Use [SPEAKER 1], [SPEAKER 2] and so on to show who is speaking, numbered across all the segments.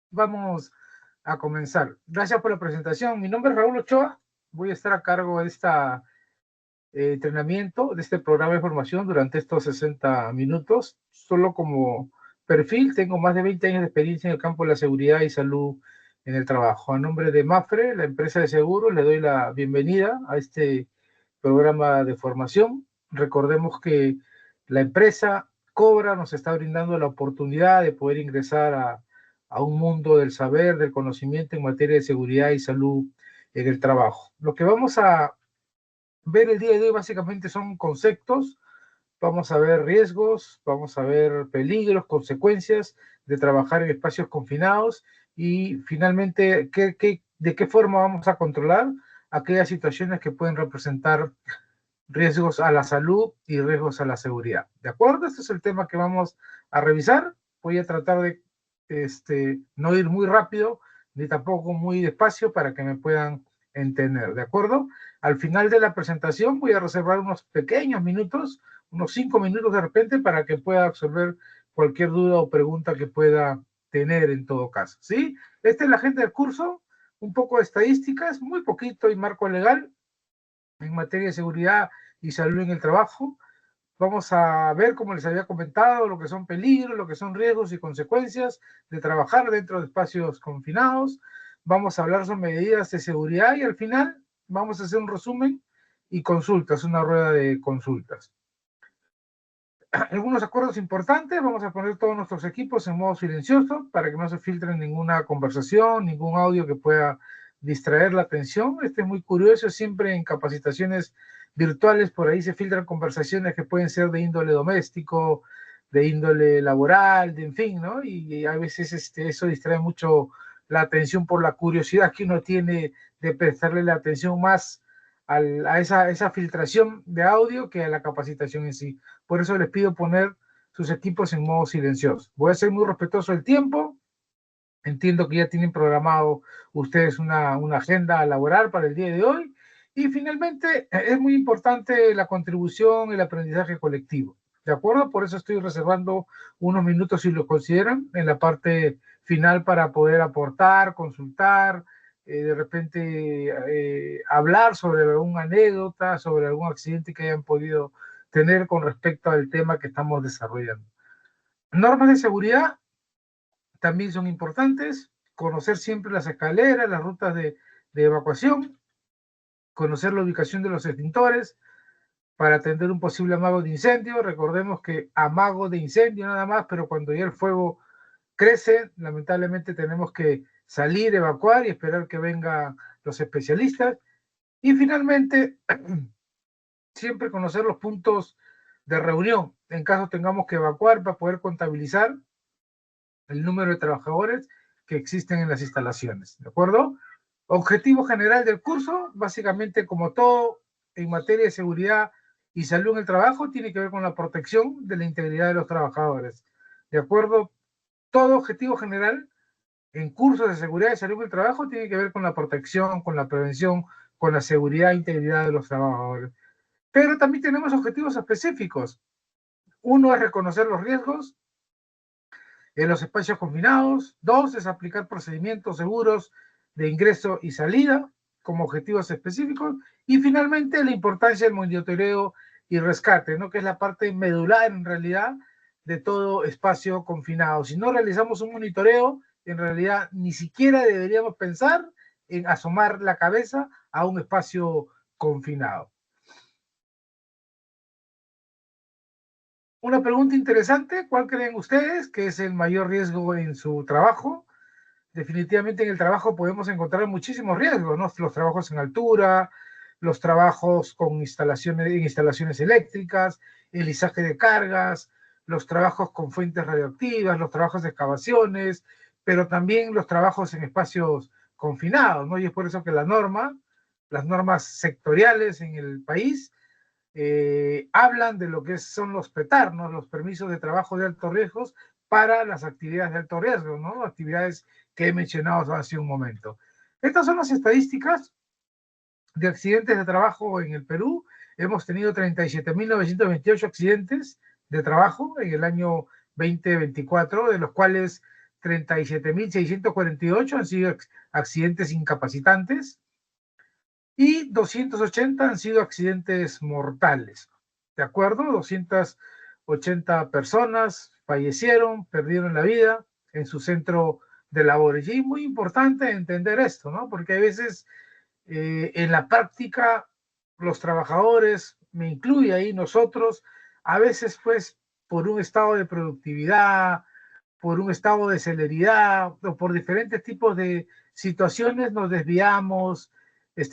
[SPEAKER 1] Vamos a comenzar. Gracias por la presentación. Mi nombre es Raúl Ochoa. Voy a estar a cargo de este entrenamiento, de este programa de formación durante estos 60 minutos. Solo como perfil, tengo más de 20 años de experiencia en el campo de la seguridad y salud en el trabajo. A nombre de Mapfre, la empresa de seguros, le doy la bienvenida a este programa de formación. Recordemos que la empresa Cobra nos está brindando la oportunidad de poder ingresar a un mundo del saber, del conocimiento en materia de seguridad y salud en el trabajo. Lo que vamos a ver el día de hoy básicamente son conceptos, vamos a ver riesgos, vamos a ver peligros, consecuencias de trabajar en espacios confinados y finalmente de qué forma vamos a controlar aquellas situaciones que pueden representar riesgos a la salud y riesgos a la seguridad. ¿De acuerdo? Este es el tema que vamos a revisar. Voy a tratar de no ir muy rápido ni tampoco muy despacio para que me puedan entender. ¿De acuerdo? Al final de la presentación voy a reservar unos pequeños minutos, unos 5 minutos de repente, para que pueda absorber cualquier duda o pregunta que pueda tener en todo caso. ¿Sí? Esta es la agenda del curso, un poco de estadísticas, muy poquito y marco legal en materia de seguridad y salud en el trabajo. Vamos a ver, como les había comentado, lo que son peligros, lo que son riesgos y consecuencias de trabajar dentro de espacios confinados. Vamos a hablar sobre medidas de seguridad y al final vamos a hacer un resumen y consultas, una rueda de consultas. Algunos acuerdos importantes, vamos a poner todos nuestros equipos en modo silencioso para que no se filtre ninguna conversación, ningún audio que pueda distraer la atención. Es muy curioso, siempre en capacitaciones virtuales por ahí se filtran conversaciones que pueden ser de índole doméstico, de índole laboral, de en fin, ¿no? Y a veces eso distrae mucho la atención por la curiosidad que uno tiene de prestarle la atención más a esa filtración de audio que a la capacitación en sí. Por eso les pido poner sus equipos en modo silencioso. Voy a ser muy respetuoso del tiempo. Entiendo que ya tienen programado ustedes una agenda laboral para el día de hoy. Y finalmente, es muy importante la contribución y el aprendizaje colectivo. ¿De acuerdo? Por eso estoy reservando unos minutos, si lo consideran, en la parte final para poder aportar, consultar, de repente hablar sobre alguna anécdota, sobre algún accidente que hayan podido tener con respecto al tema que estamos desarrollando. Normas de seguridad también son importantes, conocer siempre las escaleras, las rutas de evacuación, conocer la ubicación de los extintores para atender un posible amago de incendio. Recordemos que amago de incendio nada más, pero cuando ya el fuego crece, lamentablemente tenemos que salir, evacuar y esperar que vengan los especialistas. Y finalmente, siempre conocer los puntos de reunión en caso tengamos que evacuar para poder contabilizar el número de trabajadores que existen en las instalaciones, ¿de acuerdo? Objetivo general del curso, básicamente como todo en materia de seguridad y salud en el trabajo, tiene que ver con la protección de la integridad de los trabajadores, ¿de acuerdo? Todo objetivo general en cursos de seguridad y salud en el trabajo tiene que ver con la protección, con la prevención, con la seguridad e integridad de los trabajadores. Pero también tenemos objetivos específicos. Uno es reconocer los riesgos en los espacios confinados. Dos es aplicar procedimientos seguros de ingreso y salida como objetivos específicos. Y finalmente la importancia del monitoreo y rescate, ¿no? Que es la parte medular en realidad de todo espacio confinado. Si no realizamos un monitoreo, en realidad ni siquiera deberíamos pensar en asomar la cabeza a un espacio confinado. Una pregunta interesante, ¿cuál creen ustedes que es el mayor riesgo en su trabajo? Definitivamente en el trabajo podemos encontrar muchísimos riesgos, ¿no? Los trabajos en altura, los trabajos con instalaciones eléctricas, el izaje de cargas, los trabajos con fuentes radioactivas, los trabajos de excavaciones, pero también los trabajos en espacios confinados, ¿no? Y es por eso que las normas sectoriales en el país, hablan de lo que son los PETAR, ¿no? Los permisos de trabajo de alto riesgo para las actividades de alto riesgo, ¿no? Actividades que he mencionado hace un momento. Estas son las estadísticas de accidentes de trabajo en el Perú. Hemos tenido 37.928 accidentes de trabajo en el año 2024, de los cuales 37.648 han sido accidentes incapacitantes y 280 han sido accidentes mortales. ¿De acuerdo? 280 personas fallecieron, perdieron la vida en su centro de labores. Y es muy importante entender esto, ¿no? Porque a veces en la práctica los trabajadores, me incluye ahí nosotros, a veces pues por un estado de productividad, por un estado de celeridad o por diferentes tipos de situaciones nos desviamos,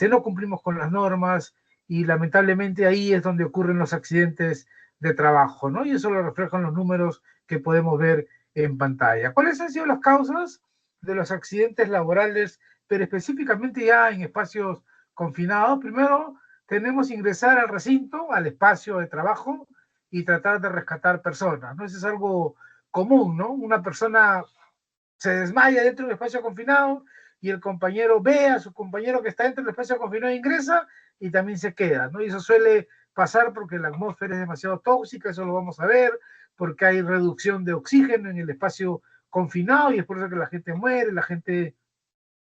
[SPEAKER 1] no cumplimos con las normas y lamentablemente ahí es donde ocurren los accidentes de trabajo, ¿no? Y eso lo reflejan los números que podemos ver en pantalla. ¿Cuáles han sido las causas de los accidentes laborales, pero específicamente ya en espacios confinados? Primero, tenemos ingresar al recinto, al espacio de trabajo y tratar de rescatar personas, ¿no? Eso es algo común, ¿no? Una persona se desmaya dentro del espacio confinado y el compañero ve a su compañero que está dentro del espacio confinado e ingresa y también se queda, ¿no? Y eso suele pasar porque la atmósfera es demasiado tóxica, eso lo vamos a ver, porque hay reducción de oxígeno en el espacio confinado y es por eso que la gente muere, la gente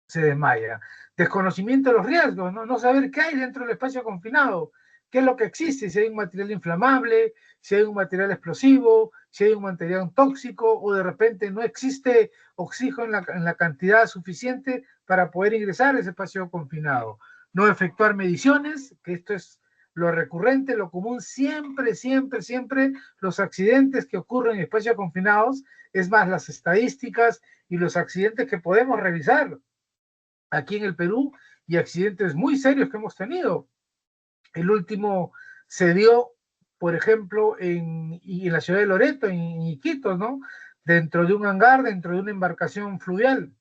[SPEAKER 1] se desmaya. Desconocimiento de los riesgos, ¿no? No saber qué hay dentro del espacio confinado, qué es lo que existe, si hay un material inflamable, si hay un material explosivo, si hay un material tóxico o de repente no existe oxígeno en la cantidad suficiente para poder ingresar a ese espacio confinado. No efectuar mediciones, que esto es lo recurrente, lo común, siempre, siempre, siempre los accidentes que ocurren en espacios confinados, es más, las estadísticas y los accidentes que podemos revisar aquí en el Perú y accidentes muy serios que hemos tenido. El último se dio, por ejemplo, en la ciudad de Loreto, en Iquitos, ¿no? Dentro de un hangar, dentro de una embarcación fluvial.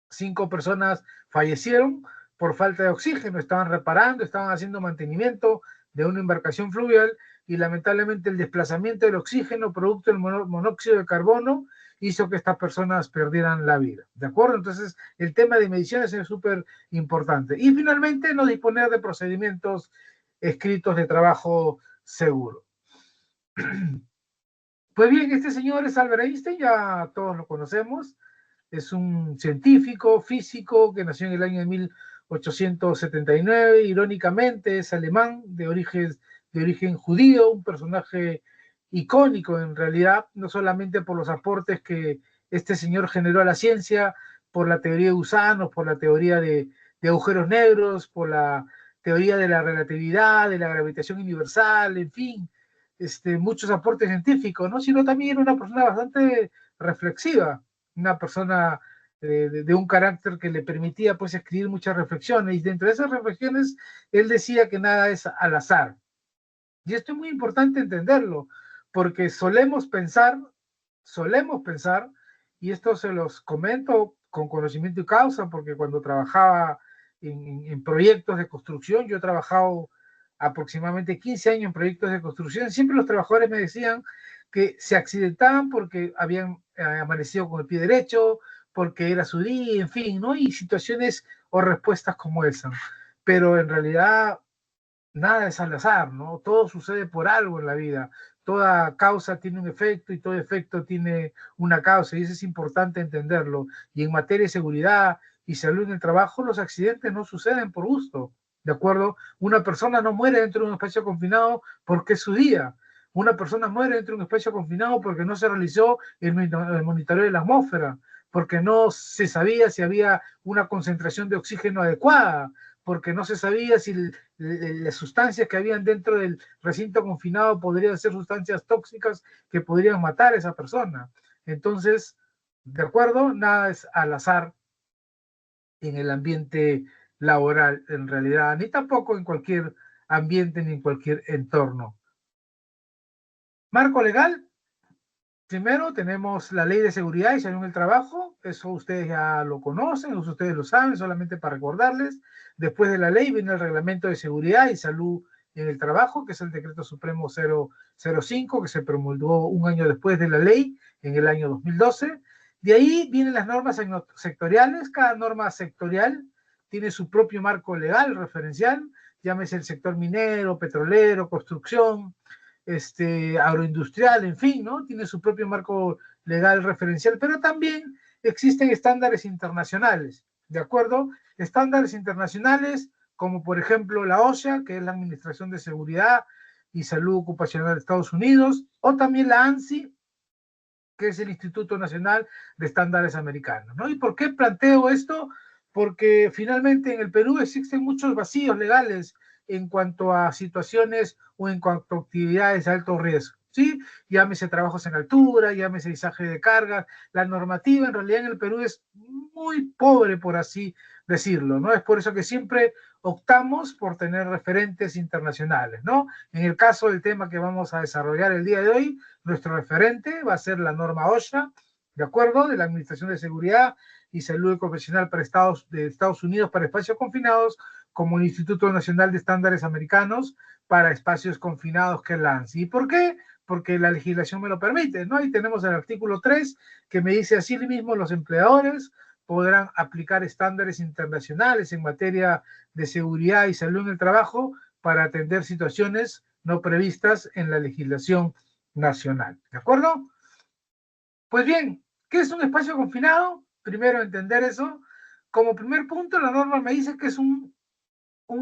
[SPEAKER 1] 5 personas fallecieron por falta de oxígeno, estaban reparando, estaban haciendo mantenimiento de una embarcación fluvial y lamentablemente el desplazamiento del oxígeno producto del monóxido de carbono hizo que estas personas perdieran la vida, ¿de acuerdo? Entonces el tema de mediciones es súper importante. Y finalmente no disponer de procedimientos escritos de trabajo seguro. Pues bien, este señor es Albert Einstein, ya todos lo conocemos, es un científico, físico, que nació en el año de 1879, irónicamente es alemán, de origen judío, un personaje icónico en realidad, no solamente por los aportes que este señor generó a la ciencia, por la teoría de gusanos, por la teoría de agujeros negros, por la teoría de la relatividad, de la gravitación universal, en fin, muchos aportes científicos, ¿no? Sino también era una persona bastante reflexiva, una persona de un carácter que le permitía pues escribir muchas reflexiones, y dentro de esas reflexiones él decía que nada es al azar. Y esto es muy importante entenderlo, porque solemos pensar, y esto se los comento con conocimiento y causa, porque cuando trabajaba en proyectos de construcción, yo he trabajado aproximadamente 15 años en proyectos de construcción, siempre los trabajadores me decían que se accidentaban porque habían amanecido con el pie derecho, porque era su día, en fin, ¿no? Y situaciones o respuestas como esa. Pero en realidad nada es al azar, ¿no? Todo sucede por algo en la vida. Toda causa tiene un efecto y todo efecto tiene una causa, y eso es importante entenderlo. Y en materia de seguridad y salud en el trabajo, los accidentes no suceden por gusto, ¿de acuerdo? Una persona no muere dentro de un espacio confinado porque es su día. Una persona muere dentro de un espacio confinado porque no se realizó el monitoreo de la atmósfera, porque no se sabía si había una concentración de oxígeno adecuada, porque no se sabía si las sustancias que habían dentro del recinto confinado podrían ser sustancias tóxicas que podrían matar a esa persona. Entonces, de acuerdo, nada es al azar en el ambiente laboral, en realidad, ni tampoco en cualquier ambiente ni en cualquier entorno. Marco legal. Primero tenemos la Ley de Seguridad y Salud en el Trabajo, eso ustedes ya lo conocen, ustedes lo saben, solamente para recordarles. Después de la ley viene el Reglamento de Seguridad y Salud en el Trabajo, que es el Decreto Supremo 005, que se promulgó un año después de la ley, en el año 2012. De ahí vienen las normas sectoriales, cada norma sectorial tiene su propio marco legal referencial, llámese el sector minero, petrolero, construcción, agroindustrial, en fin, ¿no? Tiene su propio marco legal referencial, pero también existen estándares internacionales, ¿de acuerdo? Estándares internacionales como por ejemplo la OSHA, que es la Administración de Seguridad y Salud Ocupacional de Estados Unidos, o también la ANSI, que es el Instituto Nacional de Estándares Americanos, ¿no? ¿Y por qué planteo esto? Porque finalmente en el Perú existen muchos vacíos legales en cuanto a situaciones o en cuanto a actividades de alto riesgo, ¿sí? Llámese trabajos en altura, llámese izaje de cargas, la normativa en realidad en el Perú es muy pobre, por así decirlo, ¿no? Es por eso que siempre optamos por tener referentes internacionales, ¿no? En el caso del tema que vamos a desarrollar el día de hoy, nuestro referente va a ser la norma OSHA, ¿de acuerdo? De la Administración de Seguridad y Salud Profesional para Estados Unidos para espacios confinados, como el Instituto Nacional de Estándares Americanos para espacios confinados, que es la ANSI. ¿Y por qué? Porque la legislación me lo permite, ¿no? Ahí tenemos el artículo 3 que me dice así mismo: los empleadores podrán aplicar estándares internacionales en materia de seguridad y salud en el trabajo para atender situaciones no previstas en la legislación nacional. ¿De acuerdo? Pues bien, ¿qué es un espacio confinado? Primero entender eso. Como primer punto, la norma me dice que es un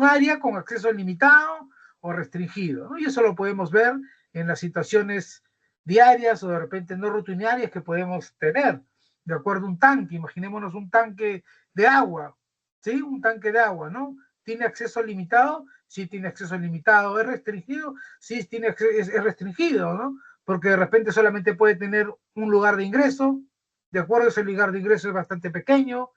[SPEAKER 1] área con acceso limitado o restringido, ¿no? Y eso lo podemos ver en las situaciones diarias o de repente no rutinarias que podemos tener. De acuerdo a un tanque, imaginémonos un tanque de agua, ¿sí? Un tanque de agua, ¿no? ¿Tiene acceso limitado? Sí, tiene acceso limitado. ¿Es restringido? Sí, es restringido, ¿no? Porque de repente solamente puede tener un lugar de ingreso. De acuerdo, ese lugar de ingreso es bastante pequeño,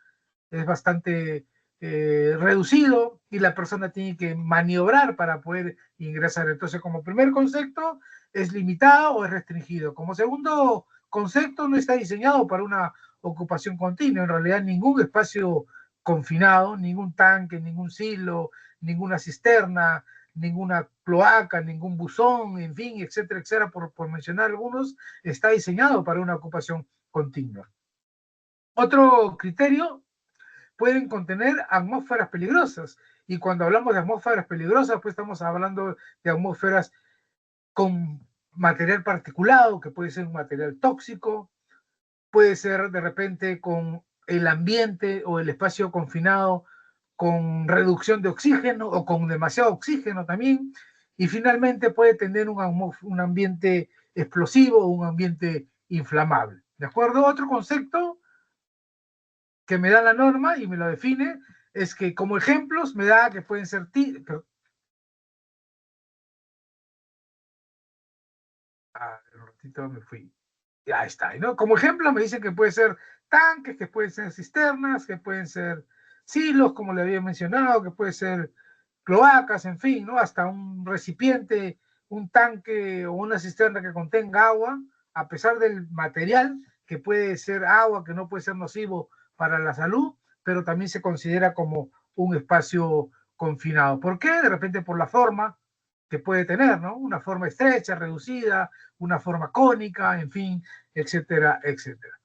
[SPEAKER 1] es bastante reducido y la persona tiene que maniobrar para poder ingresar. Entonces, como primer concepto, es limitado o es restringido. Como segundo concepto, no está diseñado para una ocupación continua. En realidad, ningún espacio confinado, ningún tanque, ningún silo, ninguna cisterna, ninguna cloaca, ningún buzón, en fin, etcétera, etcétera, por mencionar algunos, está diseñado para una ocupación continua. Otro criterio: pueden contener atmósferas peligrosas. Y cuando hablamos de atmósferas peligrosas, pues estamos hablando de atmósferas con material particulado, que puede ser un material tóxico, puede ser de repente con el ambiente o el espacio confinado con reducción de oxígeno o con demasiado oxígeno también. Y finalmente puede tener un ambiente explosivo o un ambiente inflamable. ¿De acuerdo? Otro concepto que me da la norma y me lo define es que como ejemplos me da que pueden ser un ratito me fui. Ya está, ¿no? Como ejemplo me dicen que puede ser tanques, que pueden ser cisternas, que pueden ser silos, como le había mencionado, que puede ser cloacas, en fin, ¿no? Hasta un recipiente, un tanque o una cisterna que contenga agua, a pesar del material, que puede ser agua, que no puede ser nocivo para la salud, pero también se considera como un espacio confinado. ¿Por qué? De repente por la forma que puede tener, ¿no? Una forma estrecha, reducida, una forma cónica, en fin, etcétera, etcétera.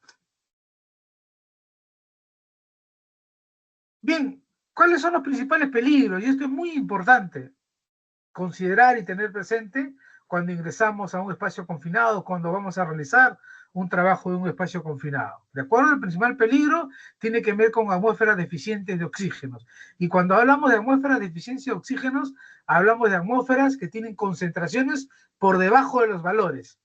[SPEAKER 1] Bien, ¿cuáles son los principales peligros? Y esto es muy importante considerar y tener presente cuando ingresamos a un espacio confinado, cuando vamos a realizar un trabajo en un espacio confinado. De acuerdo, el principal peligro tiene que ver con atmósferas deficientes de oxígenos. Y cuando hablamos de atmósferas deficientes de oxígenos, hablamos de atmósferas que tienen concentraciones por debajo de los valores.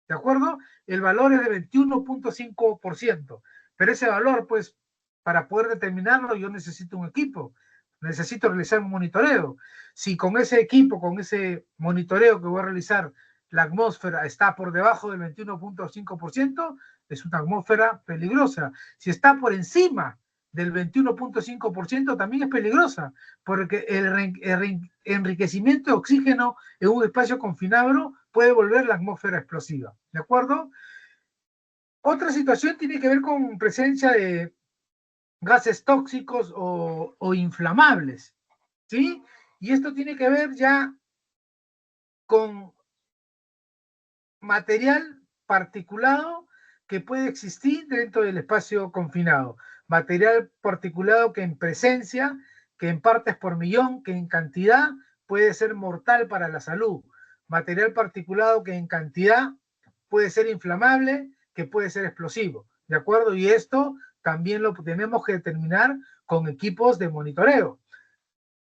[SPEAKER 1] ¿De acuerdo? El valor es de 21.5%. Pero ese valor, pues, para poder determinarlo, yo necesito un equipo, necesito realizar un monitoreo. Si con ese equipo, con ese monitoreo que voy a realizar, la atmósfera está por debajo del 21.5%, es una atmósfera peligrosa. Si está por encima del 21.5%, también es peligrosa, porque el enriquecimiento de oxígeno en un espacio confinado puede volver la atmósfera explosiva. ¿De acuerdo? Otra situación tiene que ver con presencia de gases tóxicos o inflamables, ¿sí? Y esto tiene que ver ya con material particulado que puede existir dentro del espacio confinado. Material particulado que en presencia, que en partes por millón, que en cantidad puede ser mortal para la salud. Material particulado que en cantidad puede ser inflamable, que puede ser explosivo, ¿de acuerdo? Y esto también lo tenemos que determinar con equipos de monitoreo.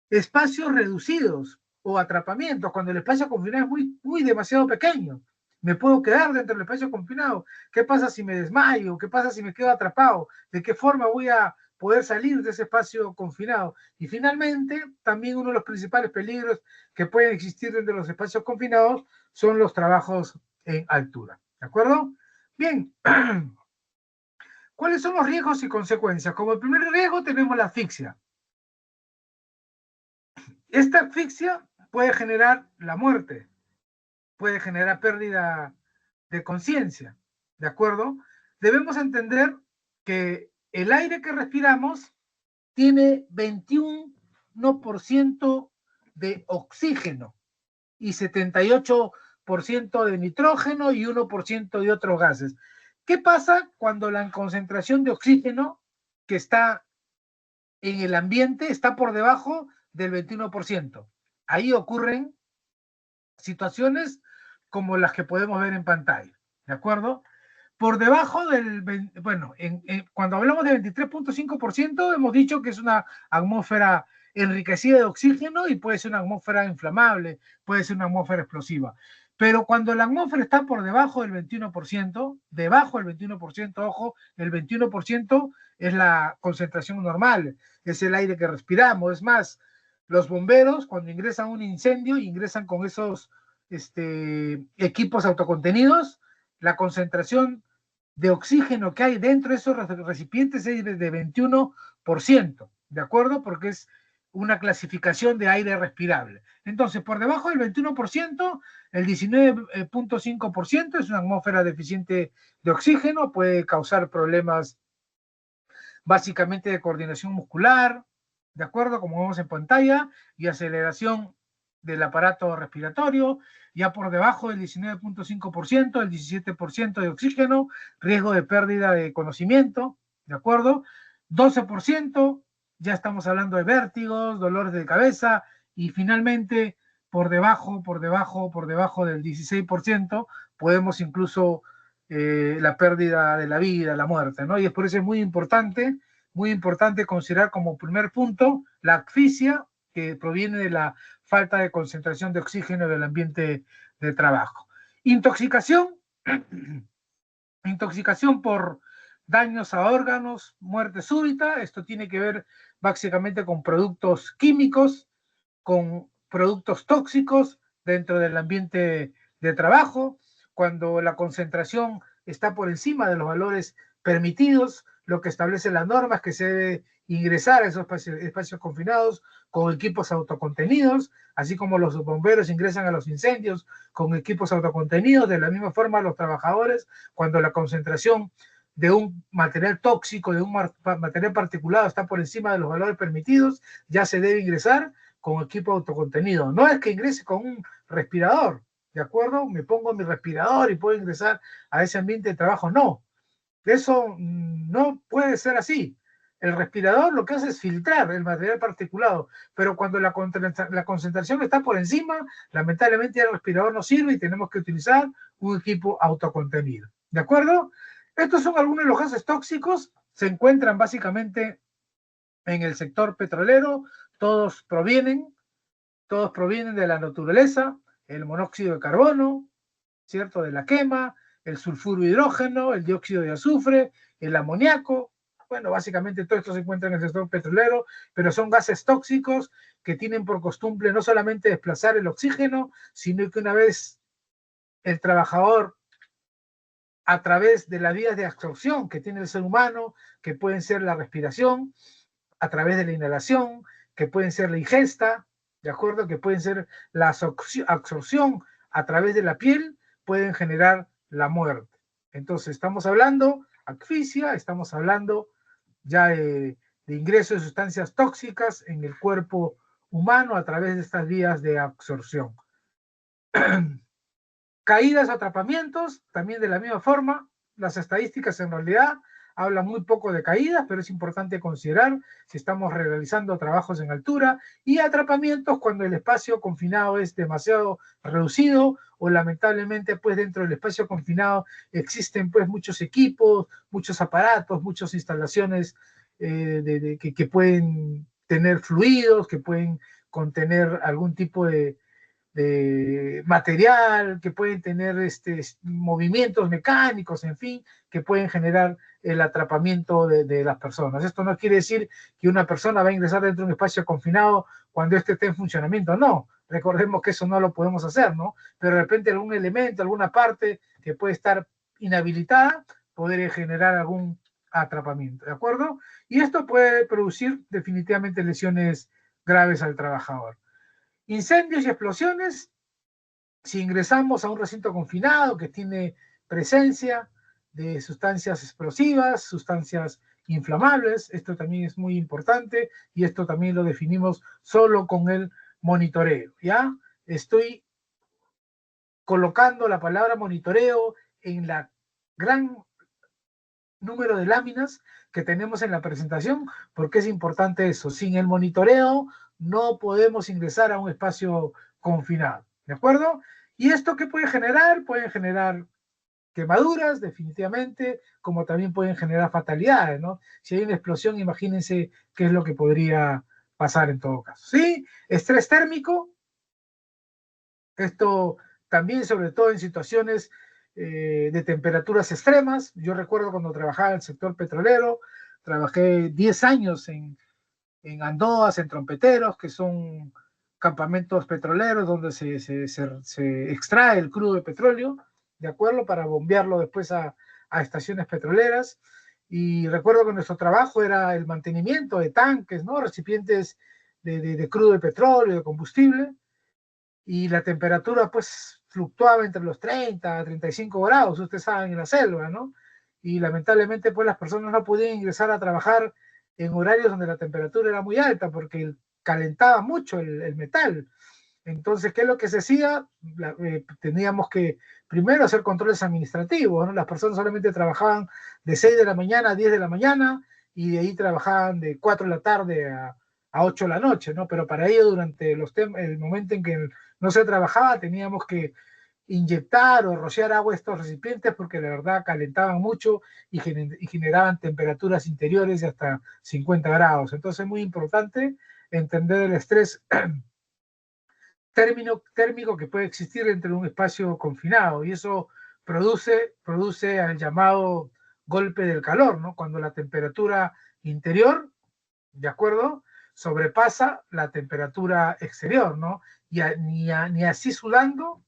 [SPEAKER 1] Espacios reducidos o atrapamientos, cuando el espacio confinado es muy demasiado pequeño. Me puedo quedar dentro del espacio confinado. ¿Qué pasa si me desmayo? ¿Qué pasa si me quedo atrapado? ¿De qué forma voy a poder salir de ese espacio confinado? Y finalmente, también uno de los principales peligros que pueden existir dentro de los espacios confinados son los trabajos en altura. ¿De acuerdo? Bien. ¿Cuáles son los riesgos y consecuencias? Como el primer riesgo tenemos la asfixia. Esta asfixia puede generar la muerte, puede generar pérdida de conciencia, ¿de acuerdo? Debemos entender que el aire que respiramos tiene 21% de oxígeno y 78% de nitrógeno y 1% de otros gases. ¿Qué pasa cuando la concentración de oxígeno que está en el ambiente está por debajo del 21%? Ahí ocurren situaciones como las que podemos ver en pantalla, ¿de acuerdo? Por debajo del, bueno, cuando hablamos de 23.5%, hemos dicho que es una atmósfera enriquecida de oxígeno y puede ser una atmósfera inflamable, puede ser una atmósfera explosiva. Pero cuando la atmósfera está por debajo del 21%, debajo del 21%, ojo, el 21% es la concentración normal, es el aire que respiramos. Es más, los bomberos cuando ingresan a un incendio, ingresan con esos equipos autocontenidos, la concentración de oxígeno que hay dentro de esos recipientes es de 21%, ¿de acuerdo? Porque es una clasificación de aire respirable. Entonces, por debajo del 21%, el 19.5% es una atmósfera deficiente de oxígeno, puede causar problemas básicamente de coordinación muscular, ¿de acuerdo? Como vemos en pantalla, y aceleración del aparato respiratorio. Ya por debajo del 19.5%, el 17% de oxígeno, riesgo de pérdida de conocimiento, ¿de acuerdo? 12%, ya estamos hablando de vértigos, dolores de cabeza, y finalmente por debajo del 16%, podemos incluso la pérdida de la vida, la muerte, ¿no? Y es por eso es muy importante considerar como primer punto la asfixia, que proviene de la falta de concentración de oxígeno del ambiente de trabajo. Intoxicación, intoxicación por daños a órganos, muerte súbita. Esto tiene que ver básicamente con productos químicos, con productos tóxicos dentro del ambiente de trabajo. Cuando la concentración está por encima de los valores permitidos, lo que establece la norma es que se debe ingresar a esos espacios confinados con equipos autocontenidos, así como los bomberos ingresan a los incendios con equipos autocontenidos. De la misma forma, los trabajadores, cuando la concentración de un material tóxico, de un material particulado está por encima de los valores permitidos, ya se debe ingresar con equipo autocontenido. No es que ingrese con un respirador, ¿de acuerdo? Me pongo mi respirador y puedo ingresar a ese ambiente de trabajo. No, eso no puede ser así. El respirador lo que hace es filtrar el material particulado, pero cuando la concentración está por encima, lamentablemente el respirador no sirve y tenemos que utilizar un equipo autocontenido. ¿De acuerdo? Estos son algunos de los gases tóxicos, se encuentran básicamente en el sector petrolero, todos provienen de la naturaleza, el monóxido de carbono, ¿cierto? De la quema, el sulfuro hidrógeno, el dióxido de azufre, el amoníaco. Bueno, básicamente todo esto se encuentra en el sector petrolero, pero son gases tóxicos que tienen por costumbre no solamente desplazar el oxígeno, sino que una vez el trabajador, a través de las vías de absorción que tiene el ser humano, que pueden ser la respiración, a través de la inhalación, que pueden ser la ingesta, ¿de acuerdo? Que pueden ser la absorción a través de la piel, pueden generar la muerte. Entonces, estamos hablando asfixia, estamos hablando ya de ingreso de sustancias tóxicas en el cuerpo humano a través de estas vías de absorción. Caídas, atrapamientos, también de la misma forma. Las estadísticas en realidad hablan muy poco de caídas, pero es importante considerar si estamos realizando trabajos en altura, y atrapamientos cuando el espacio confinado es demasiado reducido o lamentablemente pues dentro del espacio confinado existen pues muchos equipos, muchos aparatos, muchas instalaciones que pueden tener fluidos, que pueden contener algún tipo de material, que pueden tener movimientos mecánicos, en fin, que pueden generar el atrapamiento de las personas. Esto no quiere decir que una persona va a ingresar dentro de un espacio confinado cuando este esté en funcionamiento, no. Recordemos que eso no lo podemos hacer, ¿no? Pero de repente algún elemento, alguna parte que puede estar inhabilitada, podría generar algún atrapamiento, ¿de acuerdo? Y esto puede producir definitivamente lesiones graves al trabajador. Incendios y explosiones, si ingresamos a un recinto confinado que tiene presencia de sustancias explosivas, sustancias inflamables, esto también es muy importante y esto también lo definimos solo con el monitoreo, ¿ya? Estoy colocando la palabra monitoreo en la gran número de láminas que tenemos en la presentación, porque es importante eso. Sin el monitoreo no podemos ingresar a un espacio confinado, ¿de acuerdo? ¿Y esto qué puede generar? Pueden generar quemaduras, definitivamente, como también pueden generar fatalidades, ¿no? Si hay una explosión, imagínense qué es lo que podría pasar en todo caso. ¿Sí? Estrés térmico, esto también, sobre todo en situaciones de temperaturas extremas. Yo recuerdo cuando trabajaba en el sector petrolero, trabajé 10 años en Andoas, en Trompeteros, que son campamentos petroleros donde se extrae el crudo de petróleo, ¿de acuerdo? Para bombearlo después a estaciones petroleras. Y recuerdo que nuestro trabajo era el mantenimiento de tanques, ¿no? Recipientes de crudo de petróleo, de combustible, y la temperatura pues fluctuaba entre los 30 a 35 grados, ustedes saben, en la selva, ¿no? Y lamentablemente pues las personas no podían ingresar a trabajar en horarios donde la temperatura era muy alta porque calentaba mucho el metal. Entonces, ¿qué es lo que se hacía? Teníamos que primero hacer controles administrativos, ¿no? Las personas solamente trabajaban de 6 de la mañana a 10 de la mañana y de ahí trabajaban de 4 de la tarde a 8 de la noche, ¿no? Pero para ello, durante el momento en que no se trabajaba, teníamos que inyectar o rociar agua a estos recipientes porque la verdad calentaban mucho y generaban temperaturas interiores de hasta 50 grados. Entonces es muy importante entender el estrés térmico que puede existir dentro de un espacio confinado y eso produce el llamado golpe del calor, ¿no? Cuando la temperatura interior, ¿de acuerdo?, sobrepasa la temperatura exterior, ¿no? Ni así sudando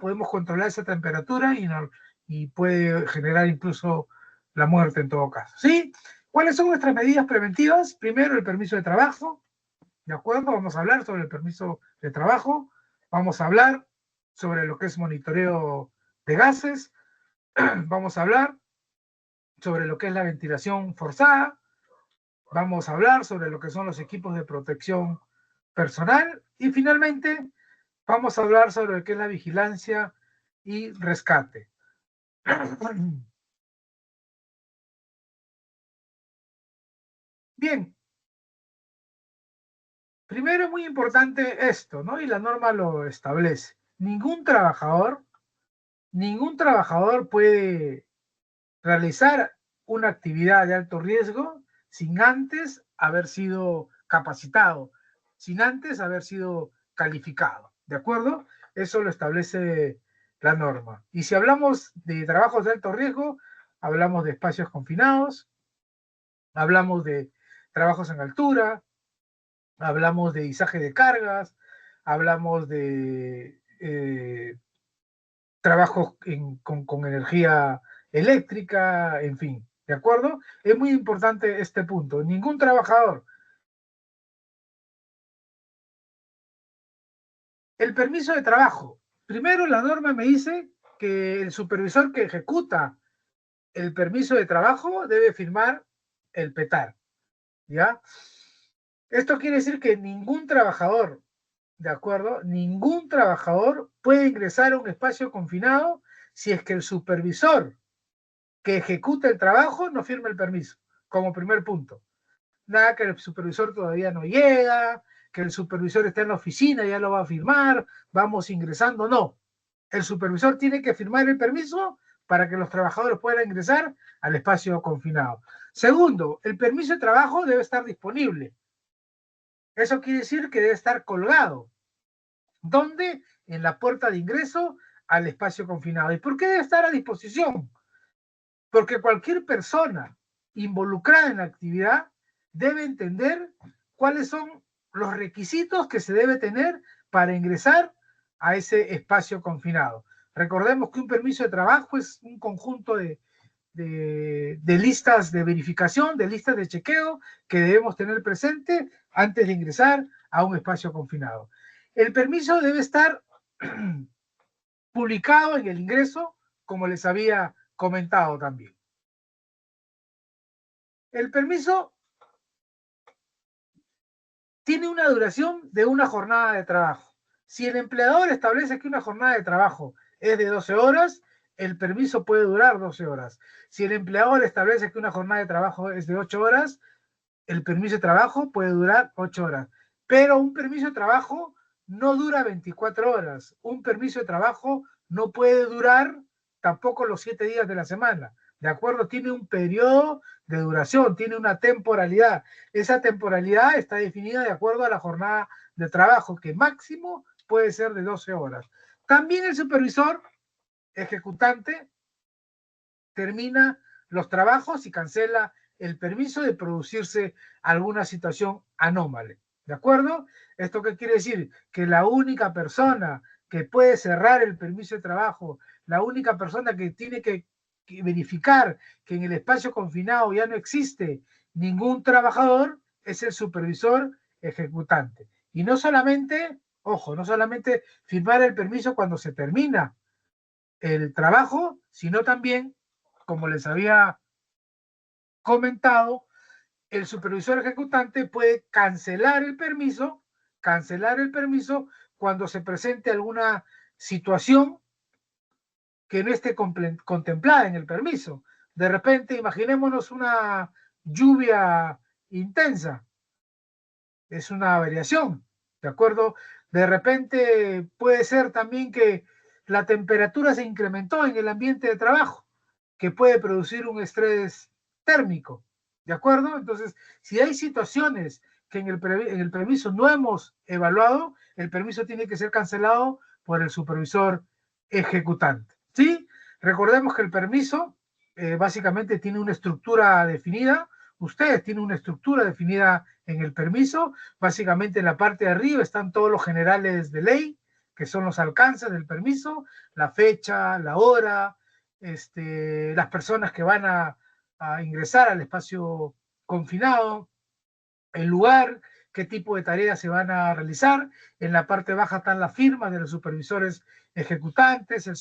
[SPEAKER 1] podemos controlar esa temperatura y puede generar incluso la muerte en todo caso, ¿sí? ¿Cuáles son nuestras medidas preventivas? Primero, el permiso de trabajo, ¿de acuerdo? Vamos a hablar sobre el permiso de trabajo, vamos a hablar sobre lo que es monitoreo de gases, vamos a hablar sobre lo que es la ventilación forzada, vamos a hablar sobre lo que son los equipos de protección personal y finalmente vamos a hablar sobre lo que es la vigilancia y rescate. Bien, primero es muy importante esto, ¿no? Y la norma lo establece. Ningún trabajador puede realizar una actividad de alto riesgo sin antes haber sido capacitado, sin antes haber sido calificado, ¿de acuerdo? Eso lo establece la norma. Y si hablamos de trabajos de alto riesgo, hablamos de espacios confinados, hablamos de trabajos en altura, hablamos de izaje de cargas, hablamos de trabajos con energía eléctrica, en fin, ¿de acuerdo? Es muy importante este punto. Ningún trabajador. El permiso de trabajo. Primero, la norma me dice que el supervisor que ejecuta el permiso de trabajo debe firmar el PETAR, ¿ya? Esto quiere decir que ningún trabajador, ¿de acuerdo? Ningún trabajador puede ingresar a un espacio confinado si es que el supervisor que ejecuta el trabajo no firma el permiso, como primer punto. Nada que el supervisor todavía no llega, que el supervisor está en la oficina, ya lo va a firmar, vamos ingresando, no. El supervisor tiene que firmar el permiso para que los trabajadores puedan ingresar al espacio confinado. Segundo, el permiso de trabajo debe estar disponible. Eso quiere decir que debe estar colgado. ¿Dónde? En la puerta de ingreso al espacio confinado. ¿Y por qué debe estar a disposición? Porque cualquier persona involucrada en la actividad debe entender cuáles son los requisitos que se debe tener para ingresar a ese espacio confinado. Recordemos que un permiso de trabajo es un conjunto de listas de verificación, de listas de chequeo que debemos tener presente antes de ingresar a un espacio confinado. El permiso debe estar publicado en el ingreso, como les había comentado también. El permiso tiene una duración de una jornada de trabajo. Si el empleador establece que una jornada de trabajo es de 12 horas, el permiso puede durar 12 horas. Si el empleador establece que una jornada de trabajo es de 8 horas, el permiso de trabajo puede durar 8 horas. Pero un permiso de trabajo no dura 24 horas. Un permiso de trabajo no puede durar tampoco los 7 días de la semana. ¿De acuerdo? Tiene un periodo de duración, tiene una temporalidad. Esa temporalidad está definida de acuerdo a la jornada de trabajo, que máximo puede ser de 12 horas. También el supervisor ejecutante termina los trabajos y cancela el permiso de producirse alguna situación anómala. ¿De acuerdo? ¿Esto qué quiere decir? Que la única persona que puede cerrar el permiso de trabajo, la única persona que tiene que verificar que en el espacio confinado ya no existe ningún trabajador, es el supervisor ejecutante. Y no solamente, ojo, no solamente firmar el permiso cuando se termina el trabajo, sino también, como les había comentado, el supervisor ejecutante puede cancelar el permiso cuando se presente alguna situación que no esté contemplada en el permiso. De repente, imaginémonos una lluvia intensa, es una variación, ¿de acuerdo? De repente puede ser también que la temperatura se incrementó en el ambiente de trabajo, que puede producir un estrés térmico, ¿de acuerdo? Entonces, si hay situaciones que en el permiso no hemos evaluado, el permiso tiene que ser cancelado por el supervisor ejecutante, ¿sí? Recordemos que el permiso básicamente tiene una estructura definida. Ustedes tienen una estructura definida en el permiso. Básicamente en la parte de arriba están todos los generales de ley, que son los alcances del permiso, la fecha, la hora, las personas que van a ingresar al espacio confinado, el lugar, qué tipo de tareas se van a realizar. En la parte baja están las firmas de los supervisores ejecutantes, el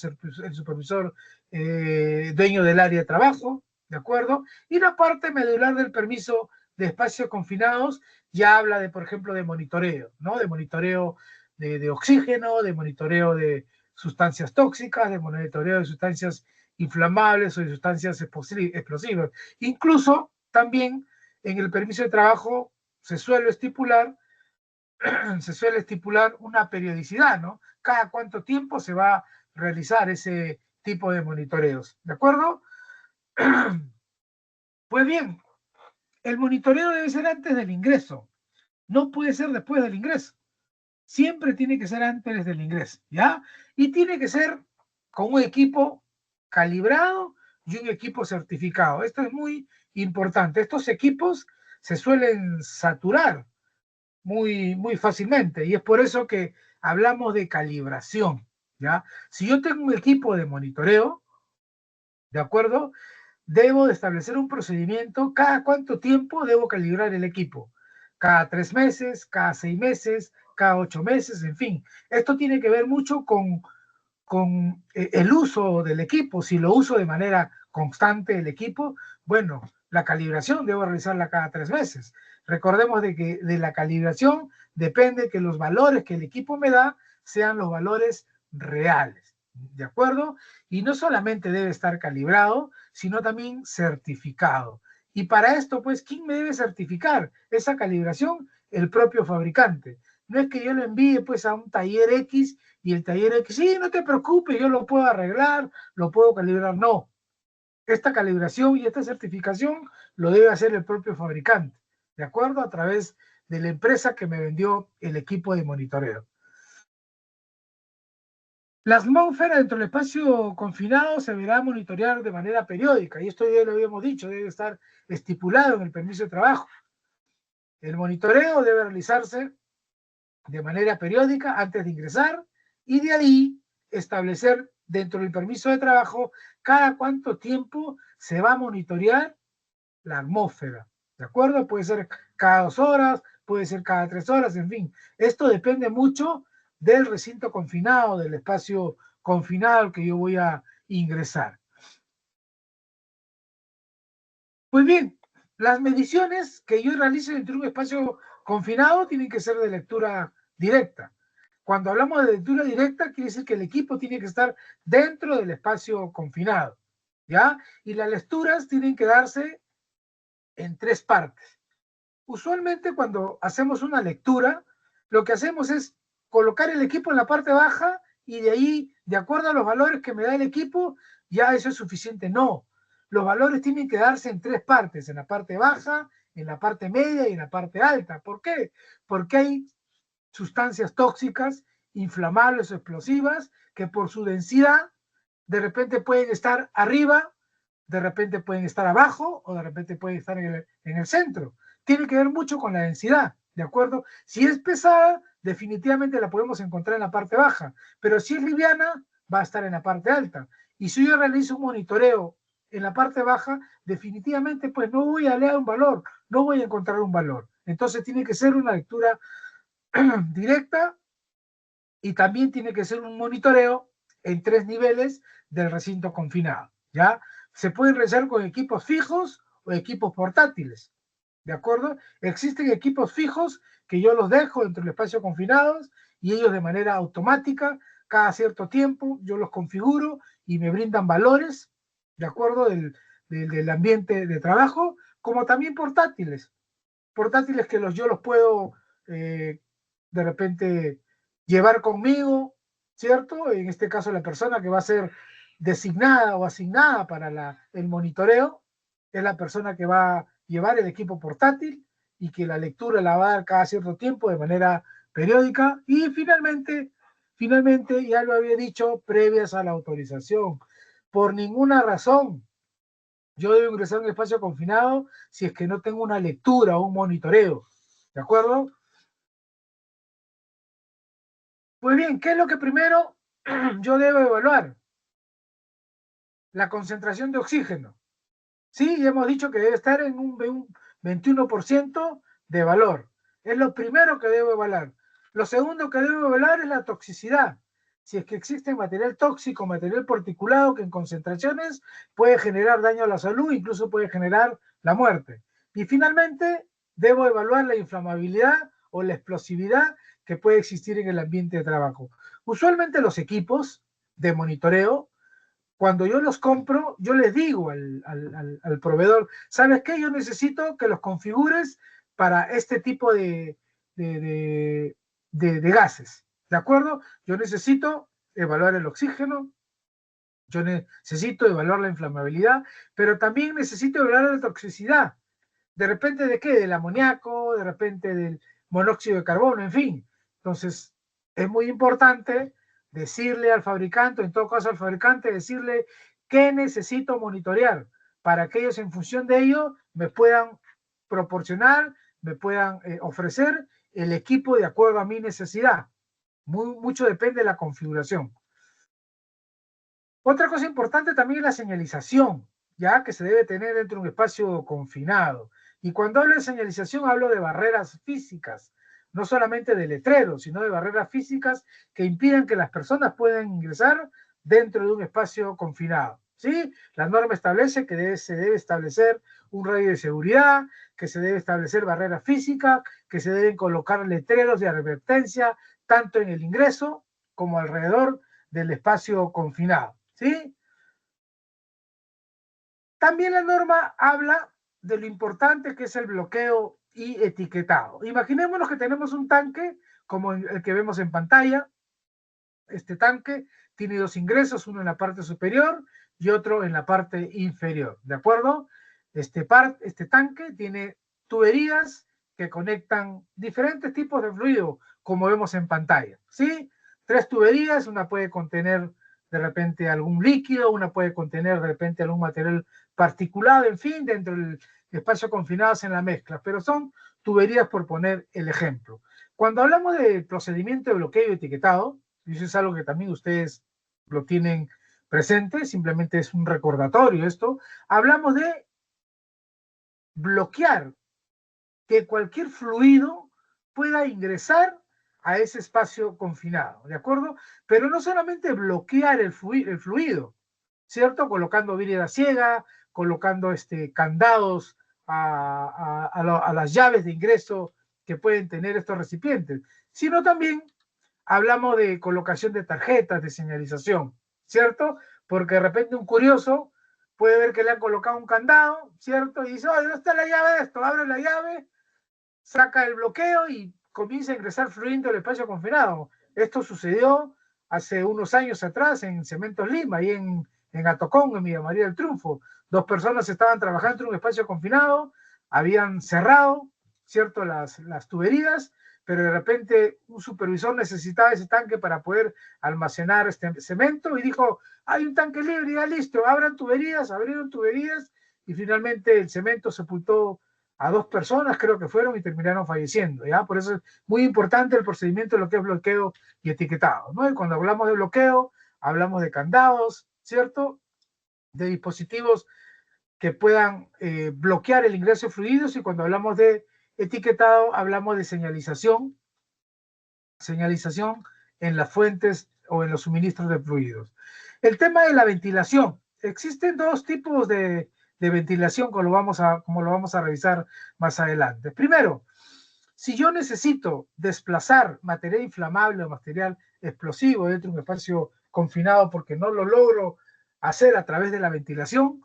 [SPEAKER 1] supervisor dueño del área de trabajo, ¿de acuerdo? Y la parte medular del permiso de espacios confinados ya habla de, por ejemplo, de monitoreo, ¿no? De monitoreo de oxígeno, de monitoreo de sustancias tóxicas, de monitoreo de sustancias inflamables o de sustancias explosivas. Incluso también en el permiso de trabajo se suele estipular una periodicidad, ¿no? Cada cuánto tiempo se va a realizar ese tipo de monitoreos, ¿de acuerdo? Pues bien, el monitoreo debe ser antes del ingreso, no puede ser después del ingreso. Siempre tiene que ser antes del ingreso, ¿ya? Y tiene que ser con un equipo calibrado y un equipo certificado. Esto es muy importante. Estos equipos se suelen saturar muy fácilmente y es por eso que hablamos de calibración, ¿ya? Si yo tengo un equipo de monitoreo, ¿de acuerdo? Debo de establecer un procedimiento, cada cuánto tiempo debo calibrar el equipo, cada 3 meses, cada 6 meses, cada 8 meses, en fin. Esto tiene que ver mucho con el uso del equipo. Si lo uso de manera constante el equipo, bueno, la calibración debo realizarla cada 3 meses. Recordemos de que de la calibración depende que los valores que el equipo me da sean los valores reales, ¿de acuerdo? Y no solamente debe estar calibrado, sino también certificado. Y para esto, pues, ¿quién me debe certificar esa calibración? el propio fabricante. No es que yo lo envíe pues a un taller X y el taller X, sí, no te preocupes, yo lo puedo arreglar, lo puedo calibrar. No, esta calibración y esta certificación lo debe hacer el propio fabricante, ¿de acuerdo? A través de la empresa que me vendió el equipo de monitoreo. La atmósfera dentro del espacio confinado se deberá monitorear de manera periódica, y esto ya lo habíamos dicho, debe estar estipulado en el permiso de trabajo. El monitoreo debe realizarse de manera periódica antes de ingresar y de ahí establecer dentro del permiso de trabajo cada cuánto tiempo se va a monitorear la atmósfera, ¿de acuerdo? Puede ser cada 2 horas, puede ser cada 3 horas, en fin. Esto depende mucho del recinto confinado, del espacio confinado al que yo voy a ingresar. Pues bien, las mediciones que yo realice dentro de un espacio confinado tienen que ser de lectura directa. Cuando hablamos de lectura directa, quiere decir que el equipo tiene que estar dentro del espacio confinado, ¿ya? Y las lecturas tienen que darse en 3 partes. Usualmente cuando hacemos una lectura, lo que hacemos es colocar el equipo en la parte baja y de ahí, de acuerdo a los valores que me da el equipo, ya eso es suficiente. No, los valores tienen que darse en 3 partes, en la parte baja, en la parte media y en la parte alta. ¿Por qué? Porque hay sustancias tóxicas, inflamables o explosivas, que por su densidad de repente pueden estar arriba, de repente pueden estar abajo o de repente pueden estar en el centro. Tiene que ver mucho con la densidad, ¿de acuerdo? Si es pesada, definitivamente la podemos encontrar en la parte baja, pero si es liviana, va a estar en la parte alta. Y si yo realizo un monitoreo en la parte baja, definitivamente pues no voy a leer un valor, no voy a encontrar un valor. Entonces tiene que ser una lectura directa y también tiene que ser un monitoreo en 3 niveles del recinto confinado, ¿ya? Se pueden realizar con equipos fijos o equipos portátiles, ¿de acuerdo? Existen equipos fijos que yo los dejo dentro del espacio confinado y ellos de manera automática, cada cierto tiempo, yo los configuro y me brindan valores, ¿de acuerdo? Del ambiente de trabajo, como también portátiles que yo los puedo de repente llevar conmigo, ¿cierto? En este caso la persona que va a ser designada o asignada para el monitoreo es la persona que va a llevar el equipo portátil y que la lectura la va a dar cada cierto tiempo de manera periódica y finalmente, ya lo había dicho, previas a la autorización. Por ninguna razón yo debo ingresar a un espacio confinado si es que no tengo una lectura o un monitoreo. ¿De acuerdo? Pues bien, ¿qué es lo que primero yo debo evaluar? La concentración de oxígeno. Sí, ya hemos dicho que debe estar en un 21% de valor. Es lo primero que debo evaluar. Lo segundo que debo evaluar es la toxicidad. Si es que existe material tóxico, material particulado que en concentraciones puede generar daño a la salud, incluso puede generar la muerte. Y finalmente, debo evaluar la inflamabilidad o la explosividad que puede existir en el ambiente de trabajo. Usualmente los equipos de monitoreo cuando yo los compro, yo les digo al proveedor, ¿sabes qué? Yo necesito que los configures para este tipo de, de gases, ¿de acuerdo? Yo necesito evaluar el oxígeno, yo necesito evaluar la inflamabilidad, pero también necesito evaluar la toxicidad. ¿De repente de qué? Del amoníaco, de repente del monóxido de carbono, en fin. Entonces, es muy importante decirle al fabricante, en todo caso al fabricante, decirle qué necesito monitorear para que ellos en función de ello me puedan proporcionar, me puedan ofrecer el equipo de acuerdo a mi necesidad. Mucho depende de la configuración. Otra cosa importante también es la señalización, ya que se debe tener dentro de un espacio confinado. Y cuando hablo de señalización, hablo de barreras físicas, no solamente de letreros, sino de barreras físicas que impidan que las personas puedan ingresar dentro de un espacio confinado. ¿Sí? La norma establece que se debe establecer un radio de seguridad, que se debe establecer barreras físicas, que se deben colocar letreros de advertencia tanto en el ingreso como alrededor del espacio confinado. ¿Sí? También la norma habla de lo importante que es el bloqueo y etiquetado. Imaginémonos que tenemos un tanque como el que vemos en pantalla. Este tanque tiene dos ingresos, uno en la parte superior y otro en la parte inferior, ¿de acuerdo? Este tanque tiene tuberías que conectan diferentes tipos de fluido, como vemos en pantalla, ¿sí? 3 tuberías, una puede contener de repente algún líquido, una puede contener de repente algún material particulado, en fin, dentro del espacio confinados en la mezcla, pero son tuberías por poner el ejemplo. Cuando hablamos del procedimiento de bloqueo y etiquetado, y eso es algo que también ustedes lo tienen presente, simplemente es un recordatorio esto, hablamos de bloquear que cualquier fluido pueda ingresar a ese espacio confinado, ¿de acuerdo? Pero no solamente bloquear el fluido, ¿cierto? Colocando vidriera ciega, colocando candados a las llaves de ingreso que pueden tener estos recipientes, sino también hablamos de colocación de tarjetas de señalización, ¿cierto? Porque de repente un curioso puede ver que le han colocado un candado, ¿cierto? Y dice, oye, ¿dónde está la llave de esto? Abre la llave, saca el bloqueo y comienza a ingresar fluido el espacio confinado. Esto sucedió hace unos años atrás en Cementos Lima, ahí en Atocón, en Villa María del Triunfo. 2 personas estaban trabajando en un espacio confinado, habían cerrado, ¿cierto?, las tuberías, pero de repente un supervisor necesitaba ese tanque para poder almacenar este cemento y dijo, hay un tanque libre, ya listo, abran tuberías, abrieron tuberías y finalmente el cemento sepultó a 2 personas, creo que fueron, y terminaron falleciendo, ¿ya? Por eso es muy importante el procedimiento de lo que es bloqueo y etiquetado, ¿no? Y cuando hablamos de bloqueo, hablamos de candados, ¿cierto? De dispositivos que puedan bloquear el ingreso de fluidos, y cuando hablamos de etiquetado, hablamos de señalización en las fuentes o en los suministros de fluidos. El tema de la ventilación. Existen 2 tipos de ventilación, como lo vamos a revisar más adelante. Primero, si yo necesito desplazar material inflamable o material explosivo dentro de un espacio confinado porque no lo logro hacer a través de la ventilación,